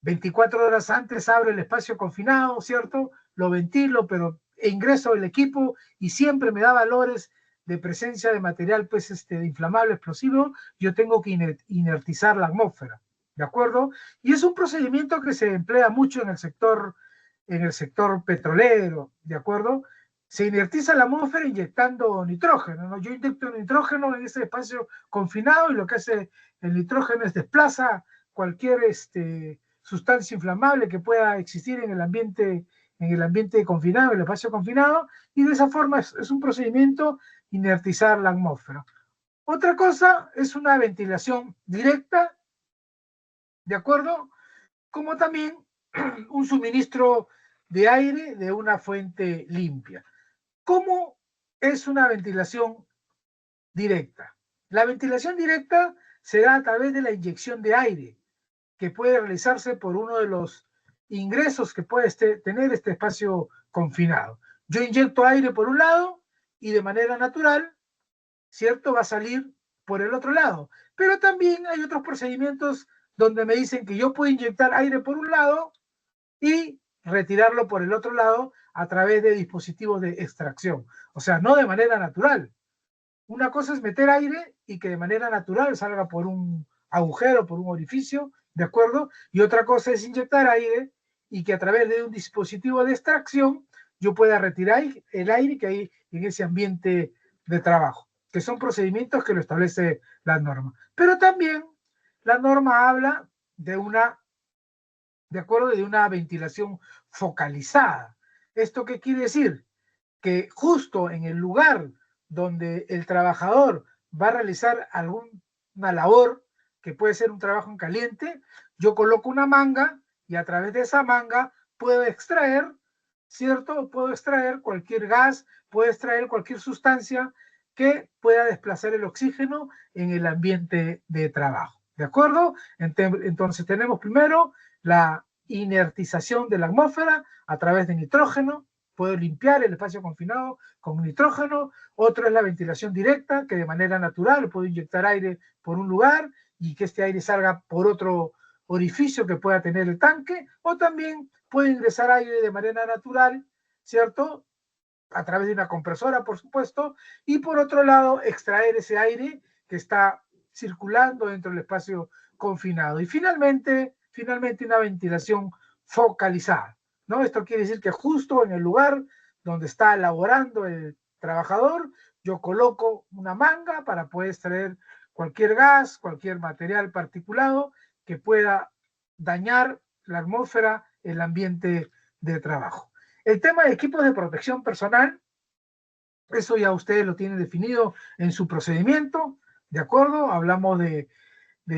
[SPEAKER 1] 24 horas antes abro el espacio confinado, ¿cierto? Lo ventilo, pero ingreso el equipo y siempre me da valores de presencia de material pues, inflamable, explosivo. Yo tengo que inertizar la atmósfera, ¿de acuerdo? Y es un procedimiento que se emplea mucho en el sector petrolero, ¿de acuerdo? Se inertiza la atmósfera inyectando nitrógeno, ¿no? Yo inyecto nitrógeno en ese espacio confinado y lo que hace el nitrógeno es desplaza cualquier sustancia inflamable que pueda existir en el ambiente confinado, en el espacio confinado, y de esa forma es un procedimiento inertizar la atmósfera. Otra cosa es una ventilación directa, ¿de acuerdo? Como también un suministro de aire de una fuente limpia. ¿Cómo es una ventilación directa? La ventilación directa se da a través de la inyección de aire, que puede realizarse por uno de los ingresos que puede tener este espacio confinado. Yo inyecto aire por un lado y de manera natural, ¿cierto?, va a salir por el otro lado. Pero también hay otros procedimientos donde me dicen que yo puedo inyectar aire por un lado y retirarlo por el otro lado a través de dispositivos de extracción. O sea, no de manera natural. Una cosa es meter aire y que de manera natural salga por un agujero, por un orificio, ¿de acuerdo? Y otra cosa es inyectar aire y que a través de un dispositivo de extracción yo pueda retirar el aire que hay en ese ambiente de trabajo, que son procedimientos que lo establece la norma. Pero también la norma habla de una ventilación focalizada. ¿Esto qué quiere decir? Que justo en el lugar donde el trabajador va a realizar alguna labor, que puede ser un trabajo en caliente, yo coloco una manga y a través de esa manga puedo extraer, ¿cierto? Puedo extraer cualquier gas, puedo extraer cualquier sustancia que pueda desplazar el oxígeno en el ambiente de trabajo. ¿De acuerdo? Entonces tenemos primero la inertización de la atmósfera a través de nitrógeno. Puedo limpiar el espacio confinado con nitrógeno. Otro es la ventilación directa, que de manera natural puedo inyectar aire por un lugar y que este aire salga por otro orificio que pueda tener el tanque, o también puedo ingresar aire de manera natural ¿cierto? A través de una compresora, por supuesto, y por otro lado, extraer ese aire que está circulando dentro del espacio confinado. Y finalmente una ventilación focalizada, ¿no? Esto quiere decir que justo en el lugar donde está laborando el trabajador, yo coloco una manga para poder extraer cualquier gas, cualquier material particulado que pueda dañar la atmósfera, el ambiente de trabajo. El tema de equipos de protección personal, eso ya ustedes lo tienen definido en su procedimiento, ¿de acuerdo? Hablamos de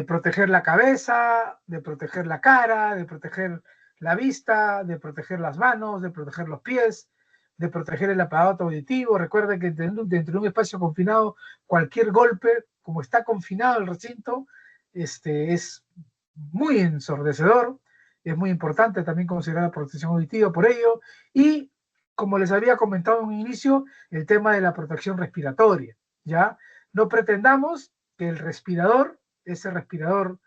[SPEAKER 1] proteger la cabeza, de proteger la cara, de proteger la vista, de proteger las manos, de proteger los pies, de proteger el aparato auditivo. Recuerden que dentro de un espacio confinado, cualquier golpe, como está confinado el recinto, es muy ensordecedor. Es muy importante también considerar la protección auditiva por ello. Y como les había comentado en un inicio, el tema de la protección respiratoria, ¿ya? No pretendamos que el respirador, ese respirador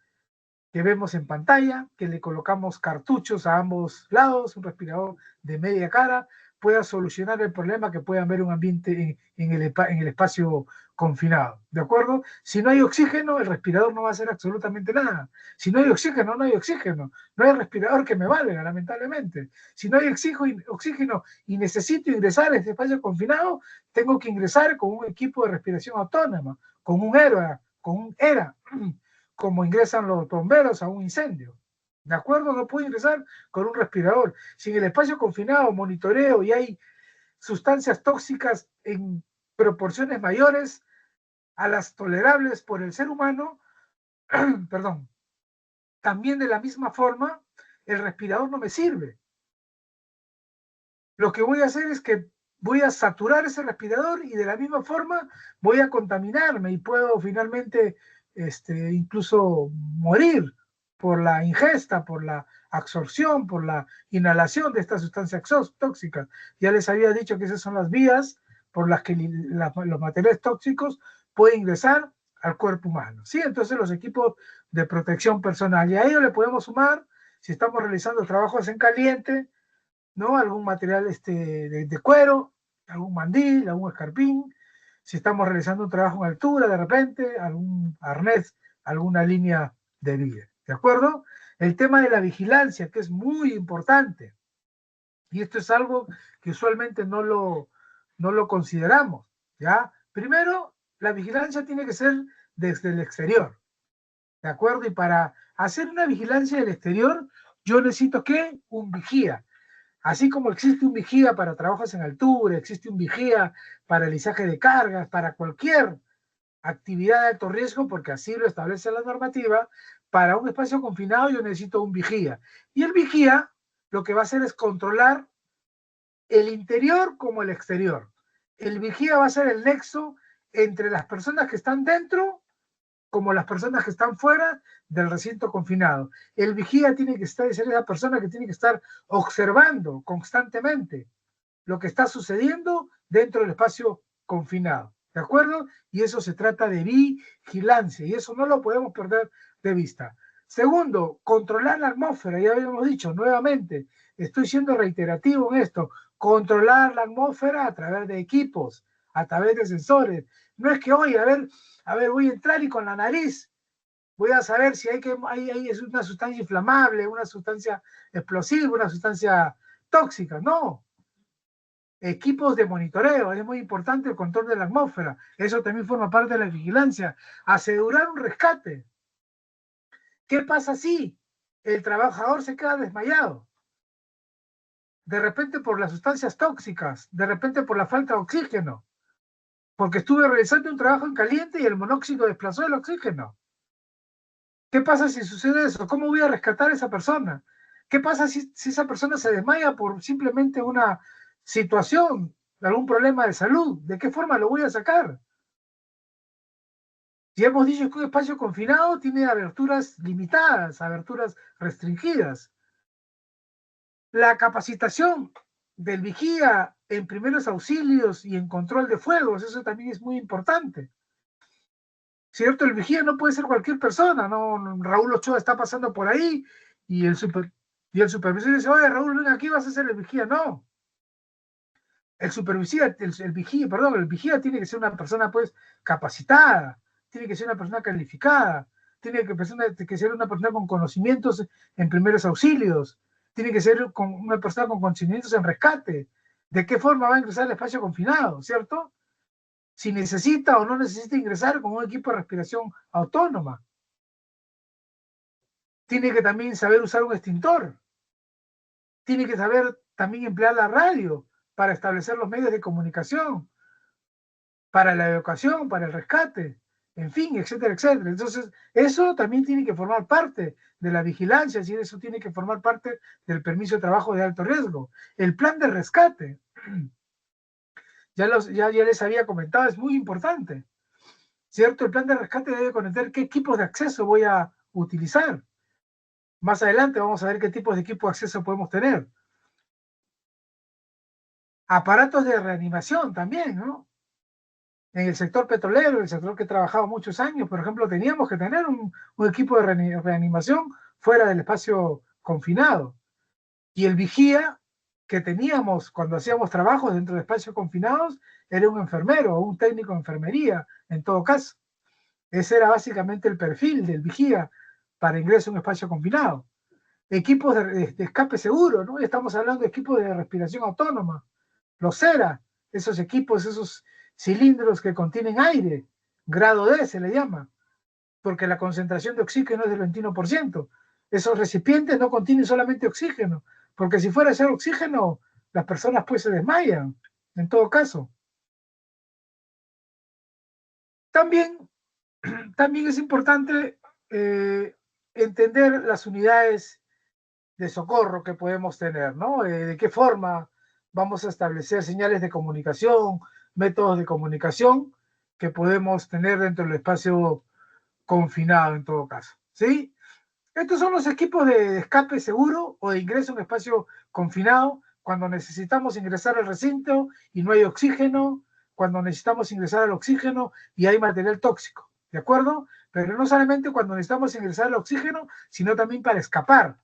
[SPEAKER 1] que vemos en pantalla, que le colocamos cartuchos a ambos lados, un respirador de media cara, pueda solucionar el problema que pueda haber un ambiente en el espacio confinado, ¿de acuerdo? Si no hay oxígeno, el respirador no va a hacer absolutamente nada. Si no hay oxígeno, no hay oxígeno. No hay respirador que me valga, lamentablemente. Si no hay oxígeno y necesito ingresar a este espacio confinado, tengo que ingresar con un equipo de respiración autónoma, con un ERA, como ingresan los bomberos a un incendio. ¿De acuerdo? No puede ingresar con un respirador. Si en el espacio confinado monitoreo y hay sustancias tóxicas en proporciones mayores a las tolerables por el ser humano, perdón, también de la misma forma, el respirador no me sirve. Lo que voy a hacer es que voy a saturar ese respirador y de la misma forma voy a contaminarme y puedo finalmente incluso morir por la ingesta, por la absorción, por la inhalación de estas sustancias tóxicas. Ya les había dicho que esas son las vías por las que los materiales tóxicos pueden ingresar al cuerpo humano. ¿Sí? Entonces los equipos de protección personal. Y a ello le podemos sumar, si estamos realizando trabajos en caliente, ¿no? Algún material de cuero, algún mandil, algún escarpín. Si estamos realizando un trabajo en altura, de repente, algún arnés, alguna línea de vida. ¿De acuerdo? El tema de la vigilancia, que es muy importante. Y esto es algo que usualmente no lo consideramos, ¿ya? Primero, la vigilancia tiene que ser desde el exterior, ¿de acuerdo? Y para hacer una vigilancia del exterior, yo necesito, ¿qué? Un vigía. Así como existe un vigía para trabajos en altura, existe un vigía para alisaje de cargas, para cualquier actividad de alto riesgo, porque así lo establece la normativa, para un espacio confinado yo necesito un vigía. Y el vigía lo que va a hacer es controlar el interior como el exterior. El vigía va a ser el nexo entre las personas que están dentro como las personas que están fuera del recinto confinado. El vigía tiene que ser esa persona que tiene que estar observando constantemente lo que está sucediendo dentro del espacio confinado. ¿De acuerdo? Y eso se trata de vigilancia y eso no lo podemos perder de vista. Segundo, controlar la atmósfera. Ya habíamos dicho nuevamente, estoy siendo reiterativo en esto, controlar la atmósfera a través de equipos, a través de sensores. No es que, oye, a ver, voy a entrar y con la nariz voy a saber si es una sustancia inflamable, una sustancia explosiva, una sustancia tóxica. No. Equipos de monitoreo, es muy importante el control de la atmósfera. Eso también forma parte de la vigilancia. Asegurar un rescate. ¿Qué pasa si el trabajador se queda desmayado? De repente por las sustancias tóxicas, de repente por la falta de oxígeno, porque estuve realizando un trabajo en caliente y el monóxido desplazó el oxígeno. ¿Qué pasa si sucede eso? ¿Cómo voy a rescatar a esa persona? ¿Qué pasa si esa persona se desmaya por simplemente una situación, algún problema de salud? ¿De qué forma lo voy a sacar? Si hemos dicho que un espacio confinado tiene aberturas limitadas, aberturas restringidas. La capacitación del vigía en primeros auxilios y en control de fuegos, eso también es muy importante. ¿Cierto? El vigía no puede ser cualquier persona, ¿no? Raúl Ochoa está pasando por ahí y el supervisor dice, oye, Raúl, ven aquí, vas a ser el vigía. No. El supervisor, el vigía tiene que ser una persona pues capacitada, tiene que ser una persona calificada, tiene que ser una persona con conocimientos en primeros auxilios, tiene que ser una persona con conocimientos en rescate. ¿De qué forma va a ingresar al espacio confinado, cierto? Si necesita o no necesita ingresar con un equipo de respiración autónoma. Tiene que también saber usar un extintor. Tiene que saber también emplear la radio para establecer los medios de comunicación, para la educación, para el rescate, en fin, etcétera, etcétera. Entonces, eso también tiene que formar parte de la vigilancia, y eso tiene que formar parte del permiso de trabajo de alto riesgo. El plan de rescate, ya les había comentado, es muy importante, ¿cierto? El plan de rescate debe conocer qué equipos de acceso voy a utilizar. Más adelante vamos a ver qué tipos de equipos de acceso podemos tener. Aparatos de reanimación también, ¿no? En el sector petrolero, el sector que he trabajado muchos años, por ejemplo, teníamos que tener un equipo de reanimación fuera del espacio confinado. Y el vigía que teníamos cuando hacíamos trabajos dentro de espacios confinados era un enfermero o un técnico de enfermería, en todo caso. Ese era básicamente el perfil del vigía para ingreso a un espacio confinado. Equipos de escape seguro, ¿no? Estamos hablando de equipos de respiración autónoma, los CERA, esos equipos, esos cilindros que contienen aire, grado D se le llama, porque la concentración de oxígeno es del 21%. Esos recipientes no contienen solamente oxígeno, porque si fuera ese oxígeno, las personas pues se desmayan, en todo caso. También, también es importante entender las unidades de socorro que podemos tener, ¿no? De qué forma vamos a establecer señales de comunicación, métodos de comunicación que podemos tener dentro del espacio confinado en todo caso, ¿sí? Estos son los equipos de escape seguro o de ingreso en espacio confinado cuando necesitamos ingresar al recinto y no hay oxígeno, cuando necesitamos ingresar al oxígeno y hay material tóxico, ¿de acuerdo? Pero no solamente cuando necesitamos ingresar al oxígeno, sino también para escapar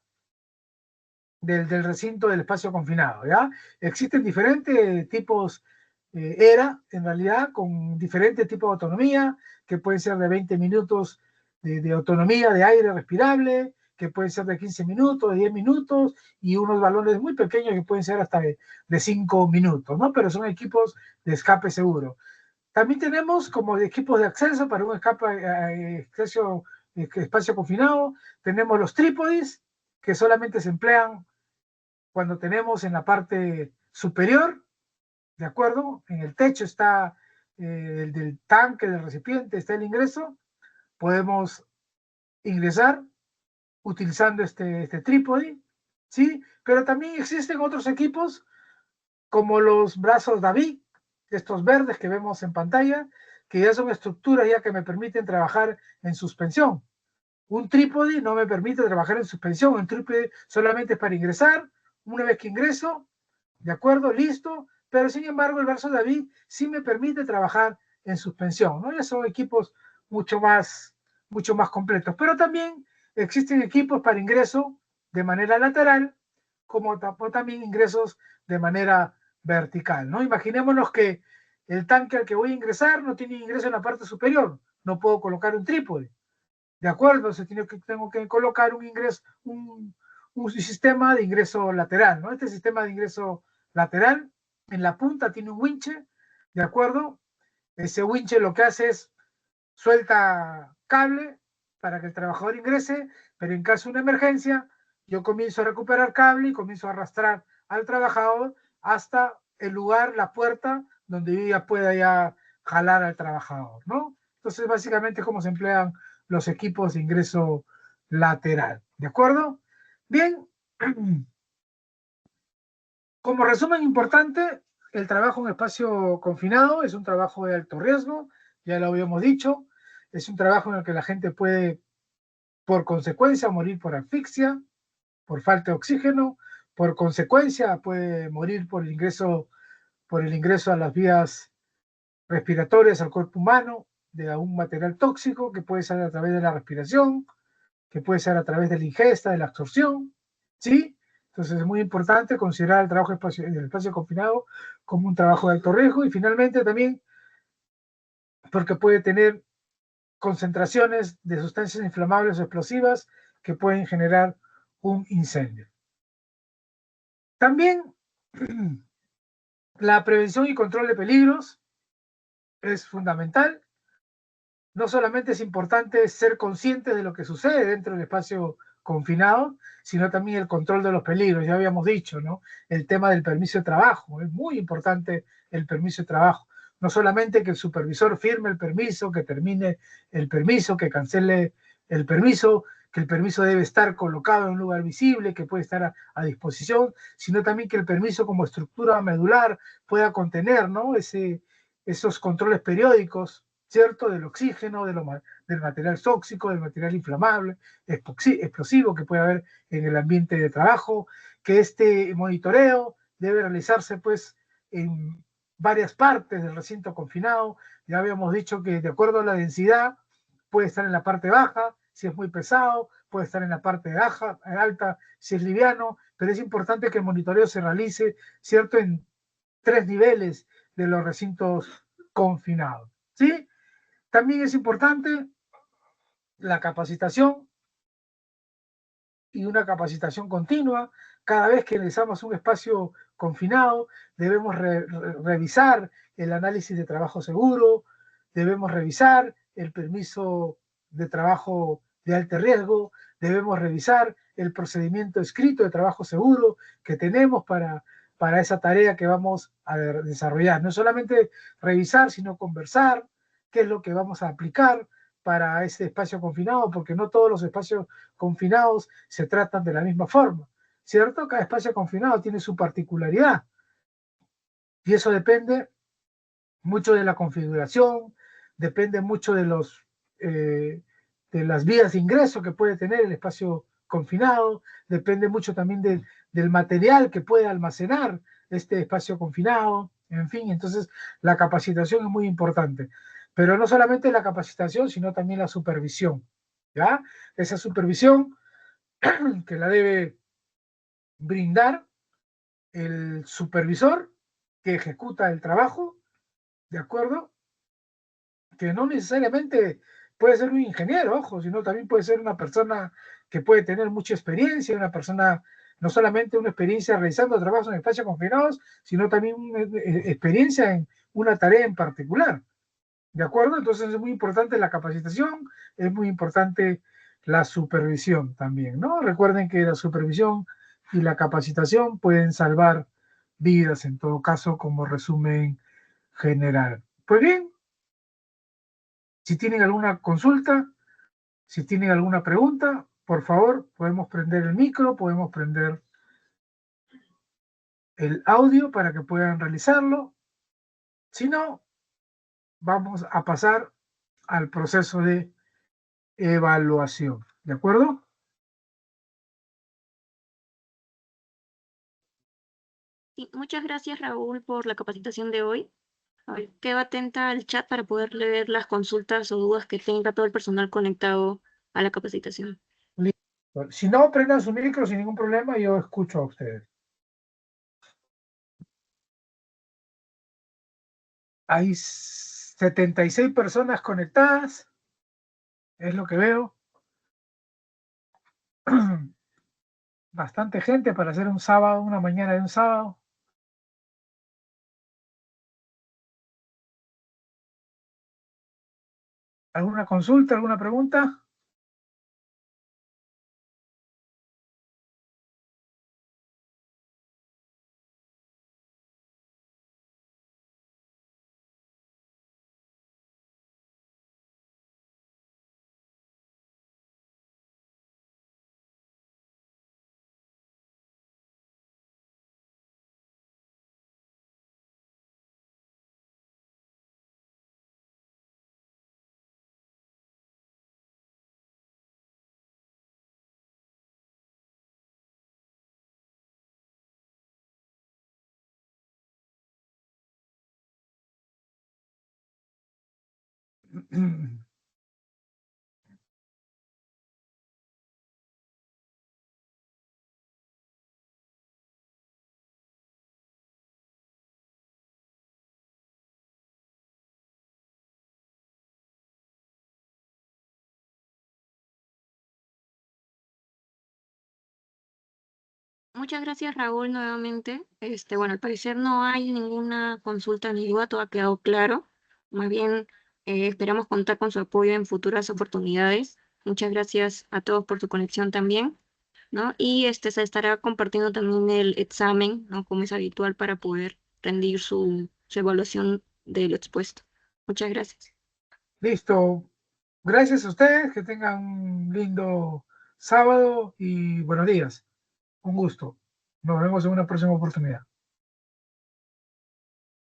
[SPEAKER 1] del recinto del espacio confinado, ¿ya? Existen diferentes tipos, ERA, en realidad, con diferentes tipos de autonomía, que pueden ser de 20 minutos de autonomía de aire respirable, que pueden ser de 15 minutos, de 10 minutos, y unos balones muy pequeños que pueden ser hasta de 5 minutos, ¿no? Pero son equipos de escape seguro. También tenemos como equipos de acceso para un espacio confinado, tenemos los trípodes, que solamente se emplean cuando tenemos en la parte superior, ¿de acuerdo? En el techo está el del tanque, del recipiente, está el ingreso. Podemos ingresar utilizando este trípode, ¿sí? Pero también existen otros equipos como los brazos David, estos verdes que vemos en pantalla, que ya son estructuras ya que me permiten trabajar en suspensión. Un trípode no me permite trabajar en suspensión, un trípode solamente es para ingresar. Una vez que ingreso, de acuerdo, listo, pero sin embargo el brazo David sí me permite trabajar en suspensión, ¿no? Ya son equipos mucho más completos, pero también existen equipos para ingreso de manera lateral, como también ingresos de manera vertical, ¿no? Imaginémonos que el tanque al que voy a ingresar no tiene ingreso en la parte superior, no puedo colocar un trípode, ¿de acuerdo? Entonces tengo que colocar un ingreso, un sistema de ingreso lateral, ¿no? Este sistema de ingreso lateral en la punta tiene un winche, ¿de acuerdo? Ese winche lo que hace es suelta cable para que el trabajador ingrese, pero en caso de una emergencia, yo comienzo a recuperar cable y comienzo a arrastrar al trabajador hasta el lugar, la puerta, donde yo ya pueda ya jalar al trabajador, ¿no? Entonces, básicamente, cómo se emplean los equipos de ingreso lateral, ¿de acuerdo? Bien, como resumen importante, el trabajo en espacio confinado es un trabajo de alto riesgo, ya lo habíamos dicho, es un trabajo en el que la gente puede, por consecuencia, morir por asfixia, por falta de oxígeno, por consecuencia puede morir por el ingreso a las vías respiratorias al cuerpo humano de un material tóxico que puede ser a través de la respiración, que puede ser a través de la ingesta, de la absorción, ¿sí? Entonces es muy importante considerar el trabajo en el espacio confinado como un trabajo de alto riesgo y finalmente también porque puede tener concentraciones de sustancias inflamables o explosivas que pueden generar un incendio. También la prevención y control de peligros es fundamental. No solamente es importante ser consciente de lo que sucede dentro del espacio confinado, sino también el control de los peligros. Ya habíamos dicho, ¿no? El tema del permiso de trabajo. Es muy importante el permiso de trabajo. No solamente que el supervisor firme el permiso, que termine el permiso, que cancele el permiso, que el permiso debe estar colocado en un lugar visible, que puede estar a disposición, sino también que el permiso como estructura medular pueda contener, ¿no? Esos controles periódicos, ¿cierto? Del oxígeno, del material tóxico, del material inflamable, explosivo que puede haber en el ambiente de trabajo, que este monitoreo debe realizarse pues en varias partes del recinto confinado. Ya habíamos dicho que de acuerdo a la densidad puede estar en la parte baja si es muy pesado, puede estar en la parte baja, alta si es liviano, pero es importante que el monitoreo se realice, ¿cierto? En 3 niveles de los recintos confinados, ¿sí? También es importante la capacitación y una capacitación continua. Cada vez que realizamos un espacio confinado, debemos revisar el análisis de trabajo seguro, debemos revisar el permiso de trabajo de alto riesgo, debemos revisar el procedimiento escrito de trabajo seguro que tenemos para esa tarea que vamos a desarrollar. No solamente revisar, sino conversar qué es lo que vamos a aplicar para ese espacio confinado, porque no todos los espacios confinados se tratan de la misma forma, ¿cierto? Cada espacio confinado tiene su particularidad y eso depende mucho de la configuración, depende mucho de las vías de ingreso que puede tener el espacio confinado, depende mucho también del material que puede almacenar este espacio confinado, en fin, entonces la capacitación es muy importante, pero no solamente la capacitación, sino también la supervisión, ¿ya? Esa supervisión que la debe brindar el supervisor que ejecuta el trabajo, ¿de acuerdo? Que no necesariamente puede ser un ingeniero, ojo, sino también puede ser una persona que puede tener mucha experiencia, una persona, no solamente una experiencia realizando trabajos en espacios confinados, sino también una experiencia en una tarea en particular, ¿de acuerdo? Entonces es muy importante la capacitación, es muy importante la supervisión también, ¿no? Recuerden que la supervisión y la capacitación pueden salvar vidas en todo caso como resumen general. Pues bien, si tienen alguna consulta, si tienen alguna pregunta, por favor, podemos prender el micro, podemos prender el audio para que puedan realizarlo. Si no, vamos a pasar al proceso de evaluación. ¿De acuerdo?
[SPEAKER 2] Sí, muchas gracias, Raúl, por la capacitación de hoy. A ver, quedo atenta al chat para poder leer las consultas o dudas que tenga todo el personal conectado a la capacitación.
[SPEAKER 1] Listo. Si no, prendan su micro sin ningún problema, yo escucho a ustedes. Hay 76 personas conectadas, es lo que veo. Bastante gente para hacer un sábado, una mañana de un sábado. ¿Alguna consulta, alguna pregunta?
[SPEAKER 2] Muchas gracias, Raúl, nuevamente. Bueno, al parecer no hay ninguna consulta ni duda, todo ha quedado claro. Más bien, esperamos contar con su apoyo en futuras oportunidades. Muchas gracias a todos por su conexión también, ¿no? Y se estará compartiendo también el examen, ¿no? Como es habitual para poder rendir su evaluación del expuesto. Muchas gracias.
[SPEAKER 1] Listo. Gracias a ustedes, que tengan un lindo sábado y buenos días. Un gusto. Nos vemos en una próxima oportunidad.